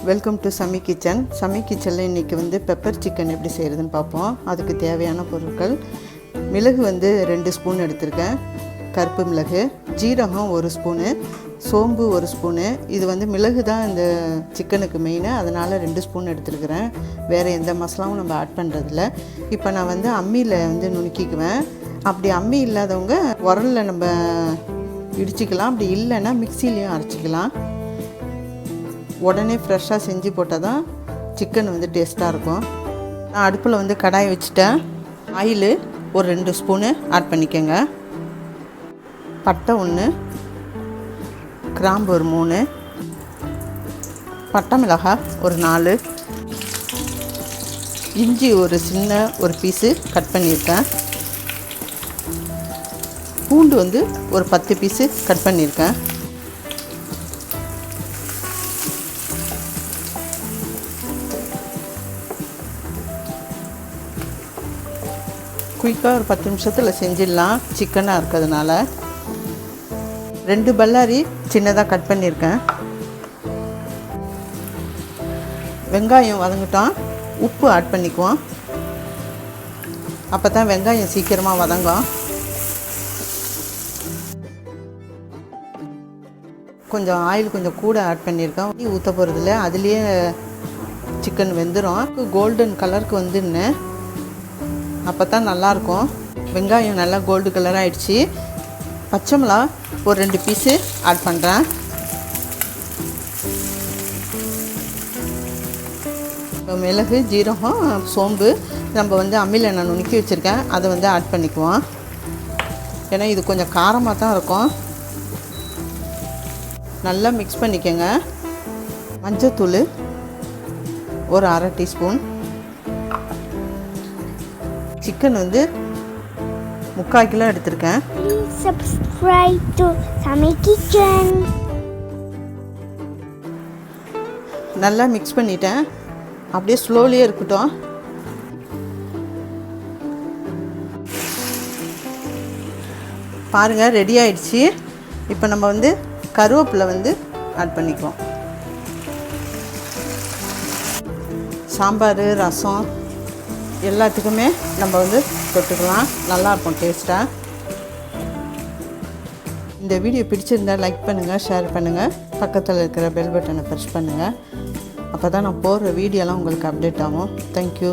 Welcome to Sami kitchen. Sami கிச்சனில் இன்றைக்கி வந்து பெப்பர் சிக்கன் எப்படி செய்கிறதுன்னு பார்ப்போம். அதுக்கு தேவையான பொருட்கள்: மிளகு வந்து 2 ஸ்பூன் எடுத்திருக்கேன், கருப்பு மிளகு, ஜீரகம் 1 ஸ்பூனு, சோம்பு 1 ஸ்பூனு. இது வந்து மிளகு தான் இந்த சிக்கனுக்கு மெயின், அதனால் 2 ஸ்பூன் எடுத்துருக்கிறேன். வேறு எந்த மசாலாவும் நம்ம ஆட் பண்ணுறதில்ல. இப்போ நான் வந்து அம்மியில் வந்து நுணுக்கிக்குவேன். அப்படி அம்மி இல்லாதவங்க உரலில் நம்ம இடிச்சிக்கலாம், அப்படி இல்லைன்னா மிக்சிலையும் அரைச்சிக்கலாம். உடனே ஃப்ரெஷ்ஷாக செஞ்சு போட்டால் தான் சிக்கன் வந்து டேஸ்ட்டாக இருக்கும். நான் அடுப்பில் வந்து கடாய் வச்சுட்டேன். ஆயிலு ஒரு 2 ஸ்பூனு ஆட் பண்ணிக்கோங்க. பட்டை 1, கிராம்பு ஒரு 3, பட்டை மிளகாய் ஒரு 4, இஞ்சி ஒரு ஒரு பீஸு கட் பண்ணியிருக்கேன், பூண்டு வந்து ஒரு 10 பீஸு கட் பண்ணியிருக்கேன். குயிக்காக ஒரு 10 நிமிஷத்தில் செஞ்சிடலாம், சிக்கனாக இருக்கிறதுனால. 2 பல்லாரி சின்னதாக கட் பண்ணியிருக்கேன். வெங்காயம் வதங்கிட்டோம், உப்பு ஆட் பண்ணிக்குவோம். அப்போ தான் வெங்காயம் சீக்கிரமாக வதங்கும். கொஞ்சம் ஆயில் கொஞ்சம் கூட ஆட் பண்ணியிருக்கேன். ஊற்ற போகிறதில்ல, அதுலேயே சிக்கன் வெந்துடும். கோல்டன் கலருக்கு வந்துன்னு அப்போ தான் நல்லாயிருக்கும். வெங்காயம் நல்லா கோல்டு கலர் ஆகிடுச்சி. பச்சை மிளகா ஒரு 2 பீஸு ஆட் பண்ணுறேன். மிளகு, ஜீரகம், சோம்பு நம்ம வந்து அம்மியில் நான் நுணுக்கி வச்சுருக்கேன், அதை வந்து ஆட் பண்ணிக்குவோம். ஏன்னா இது கொஞ்சம் காரமாக தான் இருக்கும். நல்லா மிக்ஸ் பண்ணிக்கோங்க. மஞ்சத்தூள் ஒரு 1/2 டீஸ்பூன். சிக்கன் வந்து 3/4 கிலோ எடுத்திருக்கேன். Subscribe to Samee Kitchen. நல்லா மிக்ஸ் பண்ணிட்டேன். அப்படியே ஸ்லோலியே இருக்கட்டும். பாருங்கள், ரெடி ஆயிடுச்சு. இப்போ நம்ம வந்து கருவேப்பிலை வந்து ஆட் பண்ணிக்குவோம். சாம்பார், ரசம் எல்லாத்துக்குமே நம்ம வந்து தொட்டுக்கலாம், நல்லாயிருக்கும் டேஸ்ட்டாக. இந்த வீடியோ பிடிச்சிருந்தால் லைக் பண்ணுங்கள், ஷேர் பண்ணுங்கள், பக்கத்தில் இருக்கிற பெல் பட்டனை ப்ரெஸ் பண்ணுங்கள். அப்போ தான் நான் போடுற வீடியோலாம் உங்களுக்கு அப்டேட் ஆகும். தேங்க்யூ.